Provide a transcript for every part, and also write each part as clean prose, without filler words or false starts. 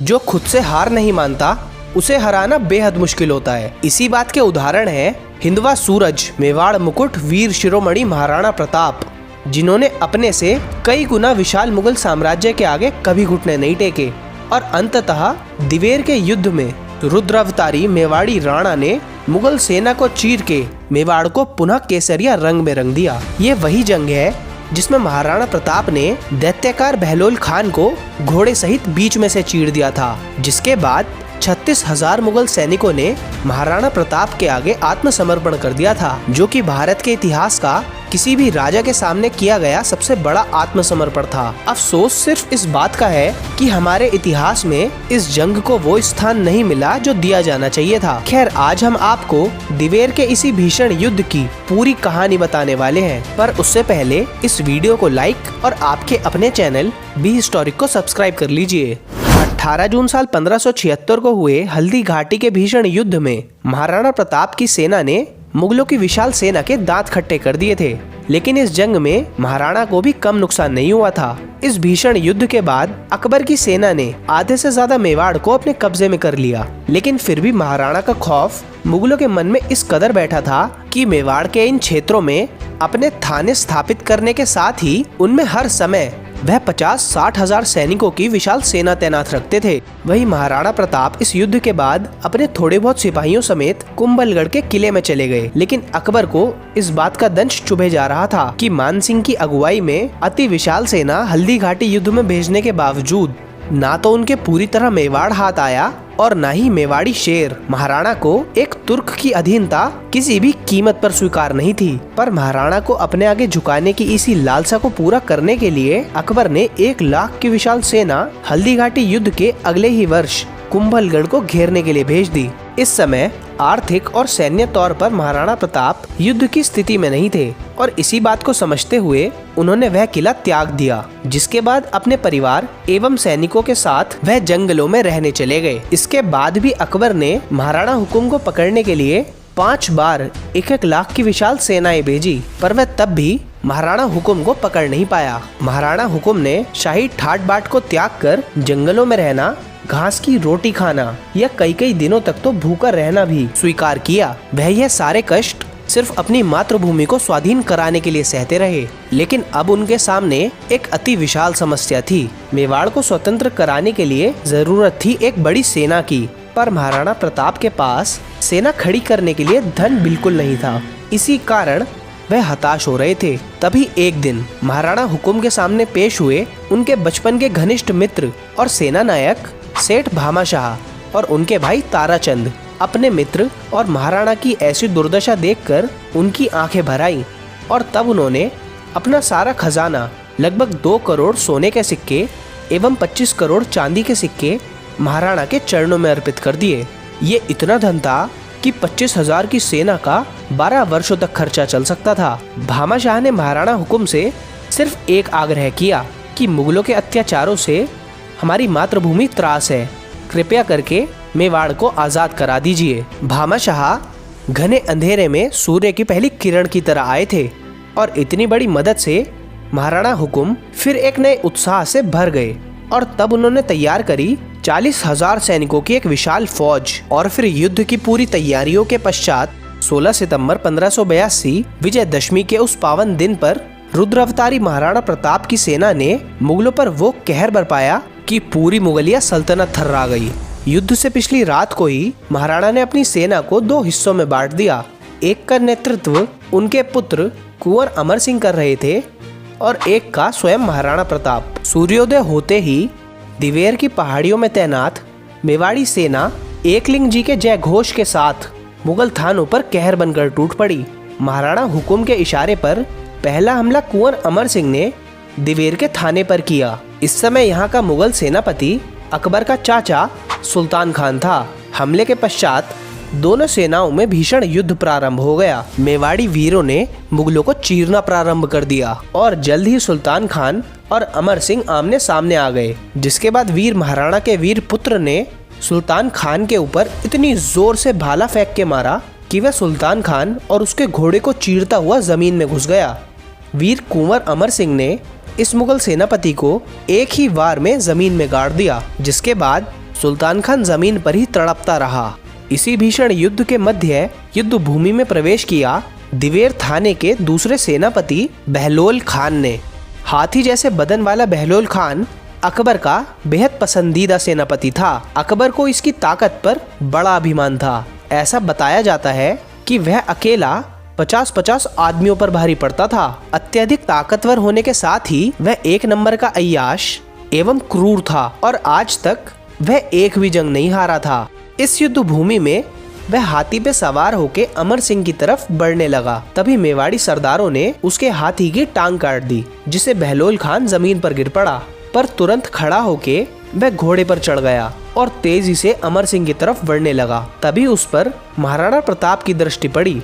जो खुद से हार नहीं मानता उसे हराना बेहद मुश्किल होता है। इसी बात के उदाहरण है हिंदवा सूरज, मेवाड़ मुकुट, वीर शिरोमणि महाराणा प्रताप, जिन्होंने अपने से कई गुना विशाल मुगल साम्राज्य के आगे कभी घुटने नहीं टेके और अंततः दिवेर के युद्ध में रुद्रावतारी मेवाड़ी राणा ने मुगल सेना को चीर के मेवाड़ को पुनः केसरिया रंग में रंग दिया। ये वही जंग है जिसमें महाराणा प्रताप ने दैत्यकार बहलोल खान को घोड़े सहित बीच में से चीर दिया था, जिसके बाद 36,000 मुगल सैनिकों ने महाराणा प्रताप के आगे आत्मसमर्पण कर दिया था, जो कि भारत के इतिहास का किसी भी राजा के सामने किया गया सबसे बड़ा आत्मसमर्पण था। अफसोस सिर्फ इस बात का है कि हमारे इतिहास में इस जंग को वो स्थान नहीं मिला जो दिया जाना चाहिए था। खैर, आज हम आपको दिवेर के इसी भीषण युद्ध की पूरी कहानी बताने वाले हैं, पर उससे पहले इस वीडियो को लाइक और आपके अपने चैनल बी हिस्टोरिक को सब्सक्राइब कर लीजिए। 18 जून साल 1576 को हुए हल्दी घाटी के भीषण युद्ध में महाराणा प्रताप की सेना ने मुगलों की विशाल सेना के दांत खट्टे कर दिए थे, लेकिन इस जंग में महाराणा को भी कम नुकसान नहीं हुआ था। इस भीषण युद्ध के बाद अकबर की सेना ने आधे से ज्यादा मेवाड़ को अपने कब्जे में कर लिया, लेकिन फिर भी महाराणा का खौफ मुगलों के मन में इस कदर बैठा था कि मेवाड़ के इन क्षेत्रों में अपने थाने स्थापित करने के साथ ही उनमें हर समय वह 50-60 हजार सैनिकों की विशाल सेना तैनात रखते थे। वही महाराणा प्रताप इस युद्ध के बाद अपने थोड़े बहुत सिपाहियों समेत कुंभलगढ़ के किले में चले गए, लेकिन अकबर को इस बात का दंश चुभे जा रहा था कि मानसिंह की अगुवाई में अति विशाल सेना हल्दी घाटी युद्ध में भेजने के बावजूद ना तो उनके पूरी तरह मेवाड़ हाथ आया और ना ही मेवाड़ी शेर महाराणा को एक तुर्क की अधीनता किसी भी कीमत पर स्वीकार नहीं थी। पर महाराणा को अपने आगे झुकाने की इसी लालसा को पूरा करने के लिए अकबर ने 1 लाख की विशाल सेना हल्दी घाटी युद्ध के अगले ही वर्ष कुंभलगढ़ को घेरने के लिए भेज दी। इस समय आर्थिक और सैन्य तौर पर महाराणा प्रताप युद्ध की स्थिति में नहीं थे और इसी बात को समझते हुए उन्होंने वह किला त्याग दिया, जिसके बाद अपने परिवार एवं सैनिकों के साथ वह जंगलों में रहने चले गए। इसके बाद भी अकबर ने महाराणा हुकुम को पकड़ने के लिए 5 बार 1-1 लाख की विशाल सेनाएं भेजी, पर वह तब भी महाराणा हुकुम को पकड़ नहीं पाया। महाराणा हुकुम ने शाही ठाट बाट को त्याग कर जंगलों में रहना, घास की रोटी खाना या कई दिनों तक तो भूखा रहना भी स्वीकार किया। वह यह सारे कष्ट सिर्फ अपनी मातृभूमि को स्वाधीन कराने के लिए सहते रहे, लेकिन अब उनके सामने एक अति विशाल समस्या थी। मेवाड़ को स्वतंत्र कराने के लिए जरूरत थी एक बड़ी सेना की, पर महाराणा प्रताप के पास सेना खड़ी करने के लिए धन बिल्कुल नहीं था। इसी कारण वह हताश हो रहे थे। तभी एक दिन महाराणा हुकुम के सामने पेश हुए उनके बचपन के घनिष्ठ मित्र और सेना नायक सेठ भामाशाह और उनके भाई ताराचंद। अपने मित्र और महाराणा की ऐसी दुर्दशा देखकर उनकी आंखें भर आईं और तब उन्होंने अपना सारा खजाना, लगभग 2 करोड़ सोने के सिक्के एवं 25 करोड़ चांदी के सिक्के महाराणा के चरणों में अर्पित कर दिए। ये इतना धन था कि 25,000 की सेना का 12 वर्षों तक खर्चा चल सकता था। भामाशाह ने महाराणा हुकुम से सिर्फ एक आग्रह किया कि मुगलों के अत्याचारों से हमारी मातृभूमि त्रास है, कृपया करके मेवाड़ को आजाद करा दीजिए। भामाशाह घने अंधेरे में सूर्य की पहली किरण की तरह आए थे और इतनी बड़ी मदद से महाराणा हुकुम फिर एक नए उत्साह से भर गए और तब उन्होंने तैयार करी 40,000 सैनिकों की एक विशाल फौज। और फिर युद्ध की पूरी तैयारियों के पश्चात 16 सितंबर 1582 विजयदशमी के उस पावन दिन पर रुद्रावतारी महाराणा प्रताप की सेना ने मुगलों पर वो कहर बरपाया कि पूरी मुगलिया सल्तनत थर्रा गई। युद्ध से पिछली रात को ही महाराणा ने अपनी सेना को 2 हिस्सों में बांट दिया। एक का नेतृत्व उनके पुत्र कुंवर अमर सिंह कर रहे थे और एक का स्वयं महाराणा प्रताप। सूर्योदय होते ही दिवेर की पहाड़ियों में तैनात मेवाड़ी सेना एकलिंग जी के जय घोष के साथ मुगल थानों पर कहर बनकर टूट पड़ी। महाराणा हुकुम के इशारे पर पहला हमला कुंवर अमर सिंह ने दिवेर के थाने पर किया। इस समय यहाँ का मुगल सेनापति अकबर का चाचा सुल्तान खान था। हमले के पश्चात दोनों सेनाओं में भीषण युद्ध प्रारंभ हो गया। मेवाड़ी वीरों ने मुगलों को चीरना प्रारंभ कर दिया और जल्द ही सुल्तान खान और अमर सिंह आमने सामने आ गए, जिसके बाद वीर महाराणा के वीर पुत्र ने सुल्तान खान के ऊपर इतनी जोर से भाला फेंक के मारा कि वह सुल्तान खान और उसके घोड़े को चीरता हुआ जमीन में घुस गया। वीर कुंवर अमर सिंह ने इस मुगल सेनापति को एक ही वार में जमीन में गाड़ दिया, जिसके बाद सुल्तान खान जमीन पर ही तड़पता रहा। इसी भीषण युद्ध के मध्य युद्ध भूमि में प्रवेश किया दिवेर थाने के दूसरे सेनापति बहलोल खान ने। हाथी जैसे बदन वाला बहलोल खान अकबर का बेहद पसंदीदा सेनापति था। अकबर को इसकी ताकत पर बड़ा अभिमान था। ऐसा बताया जाता है कि वह अकेला 50-50 आदमियों पर भारी पड़ता था। अत्यधिक ताकतवर होने के साथ ही वह एक नंबर का अय्याश एवं क्रूर था और आज तक वह एक भी जंग नहीं हारा था। इस युद्ध भूमि में वह हाथी पे सवार होके अमर सिंह की तरफ बढ़ने लगा। तभी मेवाड़ी सरदारों ने उसके हाथी की टांग काट दी, जिसे बहलोल खान जमीन पर गिर पड़ा, पर तुरंत खड़ा होके वह घोड़े पर चढ़ गया और तेजी से अमर सिंह की तरफ बढ़ने लगा। तभी उस पर महाराणा प्रताप की दृष्टि पड़ी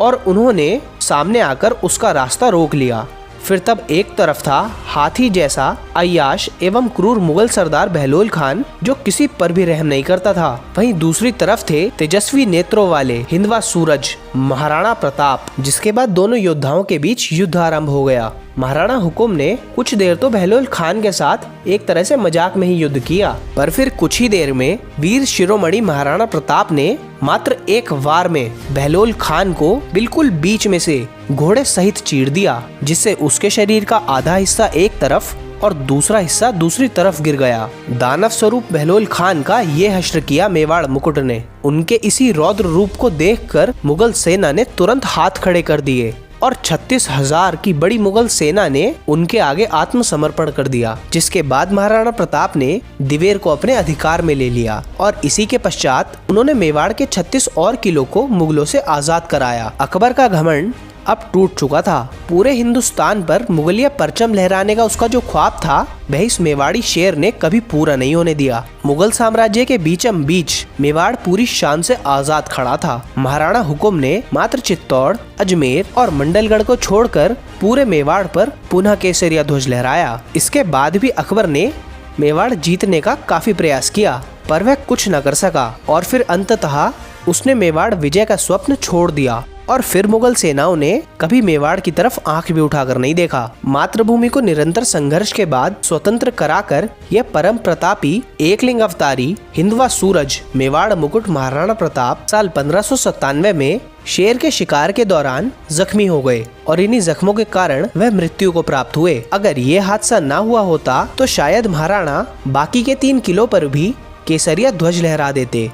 और उन्होंने सामने आकर उसका रास्ता रोक लिया। फिर तब एक तरफ था हाथी जैसा अय्याश एवं क्रूर मुगल सरदार बहलोल खान, जो किसी पर भी रहम नहीं करता था। वहीं दूसरी तरफ थे तेजस्वी नेत्रों वाले हिंदवा सूरज महाराणा प्रताप, जिसके बाद दोनों योद्धाओं के बीच युद्ध आरंभ हो गया। महाराणा हुकुम ने कुछ देर तो बहलोल खान के साथ एक तरह से मजाक में ही युद्ध किया, पर फिर कुछ ही देर में वीर शिरोमणि महाराणा प्रताप ने मात्र एक वार में बहलोल खान को बिल्कुल बीच में से घोड़े सहित चीर दिया, जिससे उसके शरीर का आधा हिस्सा एक तरफ और दूसरा हिस्सा दूसरी तरफ गिर गया। दानव स्वरूप बहलोल खान का ये हश्र किया मेवाड़ मुकुट ने। उनके इसी रौद्र रूप को देखकर मुगल सेना ने तुरंत हाथ खड़े कर दिए और 36,000 की बड़ी मुगल सेना ने उनके आगे आत्मसमर्पण कर दिया, जिसके बाद महाराणा प्रताप ने दिवेर को अपने अधिकार में ले लिया और इसी के पश्चात उन्होंने मेवाड़ के 36 और किलों को मुगलों से आजाद कराया। अकबर का घमंड अब टूट चुका था। पूरे हिंदुस्तान पर मुगलिया परचम लहराने का उसका जो ख्वाब था, वह इस मेवाड़ी शेर ने कभी पूरा नहीं होने दिया। मुगल साम्राज्य के बीचम बीच मेवाड़ पूरी शान से आजाद खड़ा था। महाराणा हुकुम ने मात्र चित्तौड़, अजमेर और मंडलगढ़ को छोड़कर पूरे मेवाड़ पर पुनः केसरिया ध्वज लहराया। इसके बाद भी अकबर ने मेवाड़ जीतने का काफी प्रयास किया, पर वह कुछ न कर सका और फिर अंततः उसने मेवाड़ विजय का स्वप्न छोड़ दिया और फिर मुगल सेनाओं ने कभी मेवाड़ की तरफ आंख भी उठाकर नहीं देखा। मातृभूमि को निरंतर संघर्ष के बाद स्वतंत्र कराकर यह परम प्रतापी एकलिंग अवतारी हिंदवा सूरज मेवाड़ मुकुट महाराणा प्रताप साल 1597 में शेर के शिकार के दौरान जख्मी हो गए और इन्हीं जख्मों के कारण वह मृत्यु को प्राप्त हुए। अगर ये हादसा न हुआ होता तो शायद महाराणा बाकी के 3 किलों पर भी केसरिया ध्वज लहरा देते।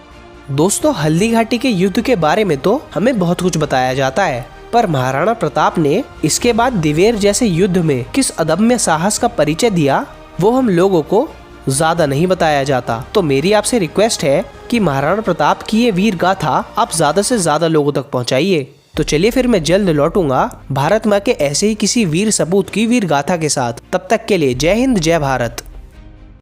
दोस्तों, हल्दी घाटी के युद्ध के बारे में तो हमें बहुत कुछ बताया जाता है, पर महाराणा प्रताप ने इसके बाद दिवेर जैसे युद्ध में किस अदम्य साहस का परिचय दिया, वो हम लोगों को ज्यादा नहीं बताया जाता। तो मेरी आपसे रिक्वेस्ट है कि महाराणा प्रताप की ये वीर गाथा आप ज्यादा से ज्यादा लोगों तक पहुंचाइए। तो चलिए फिर मैं जल्द लौटूंगा भारत माँ के ऐसे ही किसी वीर सपूत की वीर गाथा के साथ। तब तक के लिए जय हिंद, जय भारत।